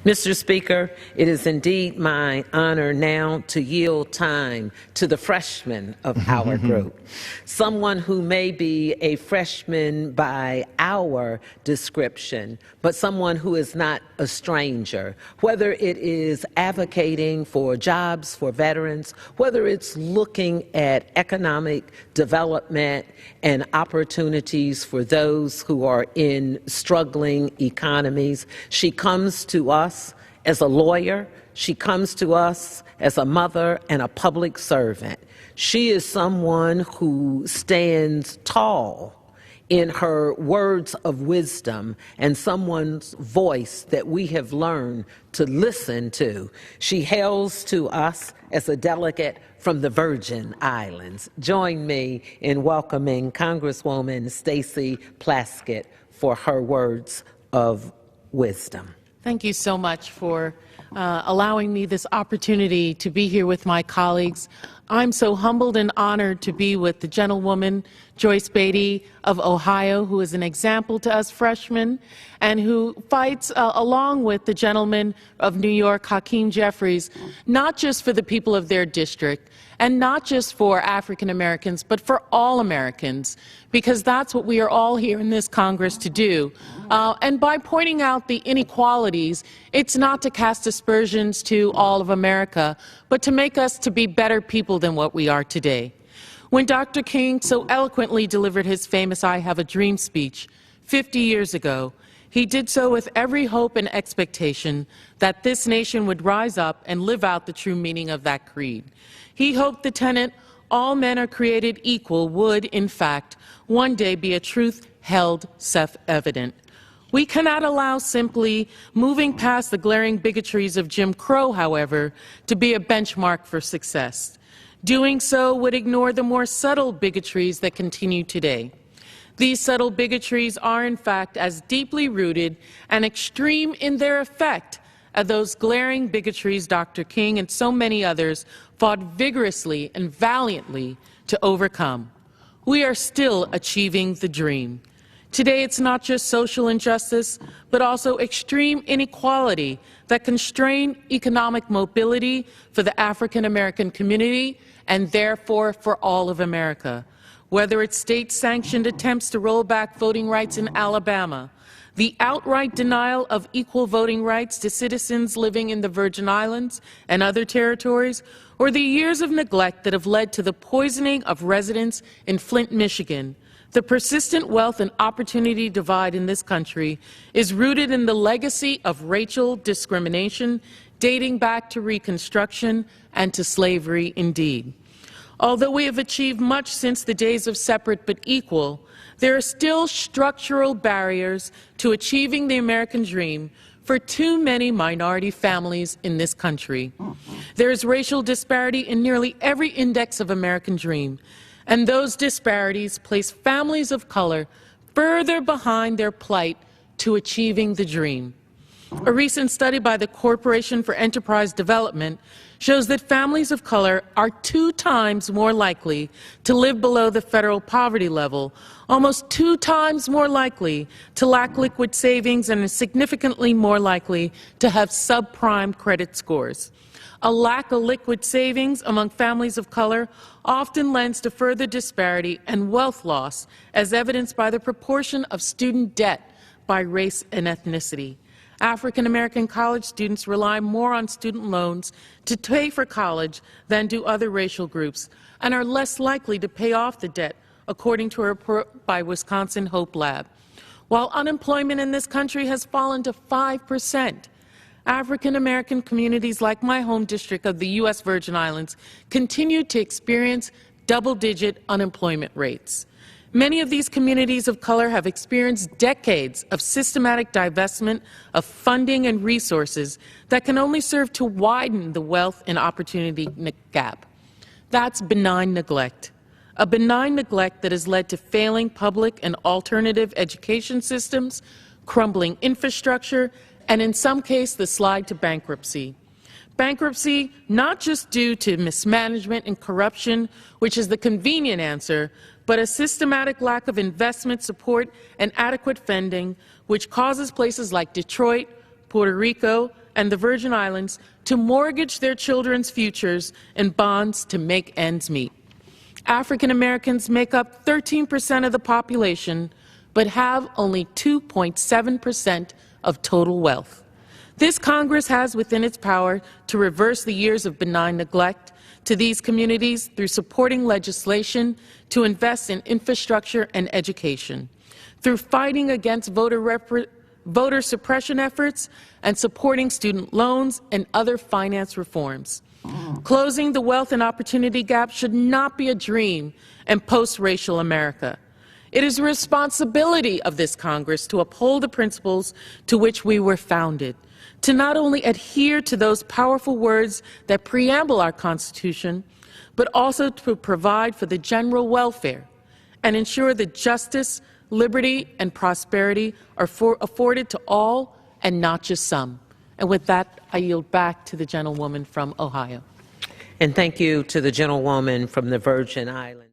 Mr. Speaker, it is indeed my honor now to yield time to the freshman of our group, someone who may be a freshman by our description, but someone who is not a stranger, whether it is advocating for jobs for veterans, whether it's looking at economic development and opportunities for those who are in struggling economies. She comes to us as a lawyer. She comes to us as a mother and a public servant. She is someone who stands tall in her words of wisdom and someone's voice that we have learned to listen to. She hails to us as a delegate from the Virgin Islands. Join me in welcoming Congresswoman Stacey Plaskett for her words of wisdom. Thank you so much for allowing me this opportunity to be here with my colleagues. I'm so humbled and honored to be with the gentlewoman, Joyce Beatty of Ohio, who is an example to us freshmen, and who fights along with the gentleman of New York, Hakeem Jeffries, not just for the people of their district, and not just for African Americans, but for all Americans, because that's what we are all here in this Congress to do. And by pointing out the inequalities, it's not to cast aspersions to all of America, but to make us to be better people than what we are today. When Dr. King so eloquently delivered his famous "I Have a Dream" speech 50 years ago, he did so with every hope and expectation that this nation would rise up and live out the true meaning of that creed. He hoped the tenet, "all men are created equal," would, in fact, one day be a truth held self-evident. We cannot allow simply moving past the glaring bigotries of Jim Crow, however, to be a benchmark for success. Doing so would ignore the more subtle bigotries that continue today. These subtle bigotries are, in fact, as deeply rooted and extreme in their effect as those glaring bigotries Dr. King and so many others fought vigorously and valiantly to overcome. We are still achieving the dream. Today, it's not just social injustice, but also extreme inequality that constrain economic mobility for the African American community and therefore for all of America. Whether it's state-sanctioned attempts to roll back voting rights in Alabama, the outright denial of equal voting rights to citizens living in the Virgin Islands and other territories, or the years of neglect that have led to the poisoning of residents in Flint, Michigan, the persistent wealth and opportunity divide in this country is rooted in the legacy of racial discrimination dating back to Reconstruction and to slavery indeed. Although we have achieved much since the days of separate but equal, there are still structural barriers to achieving the American dream for too many minority families in this country. There is racial disparity in nearly every index of American dream, and those disparities place families of color further behind their plight to achieving the dream. A recent study by the Corporation for Enterprise Development shows that families of color are 2 times more likely to live below the federal poverty level, almost 2 times more likely to lack liquid savings, and significantly more likely to have subprime credit scores. A lack of liquid savings among families of color often lends to further disparity and wealth loss, as evidenced by the proportion of student debt by race and ethnicity. African American college students rely more on student loans to pay for college than do other racial groups, and are less likely to pay off the debt, according to a report by Wisconsin Hope Lab. While unemployment in this country has fallen to 5%, African American communities like my home district of the U.S. Virgin Islands continue to experience double-digit unemployment rates. Many of these communities of color have experienced decades of systematic divestment of funding and resources that can only serve to widen the wealth and opportunity gap. That's benign neglect. A benign neglect that has led to failing public and alternative education systems, crumbling infrastructure, and in some cases, the slide to bankruptcy. Bankruptcy not just due to mismanagement and corruption, which is the convenient answer, but a systematic lack of investment support and adequate funding, which causes places like Detroit, Puerto Rico, and the Virgin Islands to mortgage their children's futures in bonds to make ends meet. African Americans make up 13% of the population, but have only 2.7% of total wealth. This Congress has within its power to reverse the years of benign neglect to these communities through supporting legislation to invest in infrastructure and education, through fighting against voter suppression efforts and supporting student loans and other finance reforms. Closing the wealth and opportunity gap should not be a dream in post-racial America. It is the responsibility of this Congress to uphold the principles to which we were founded, to not only adhere to those powerful words that preamble our Constitution, but also to provide for the general welfare and ensure that justice, liberty, and prosperity are afforded to all and not just some. And with that, I yield back to the gentlewoman from Ohio. And thank you to the gentlewoman from the Virgin Islands.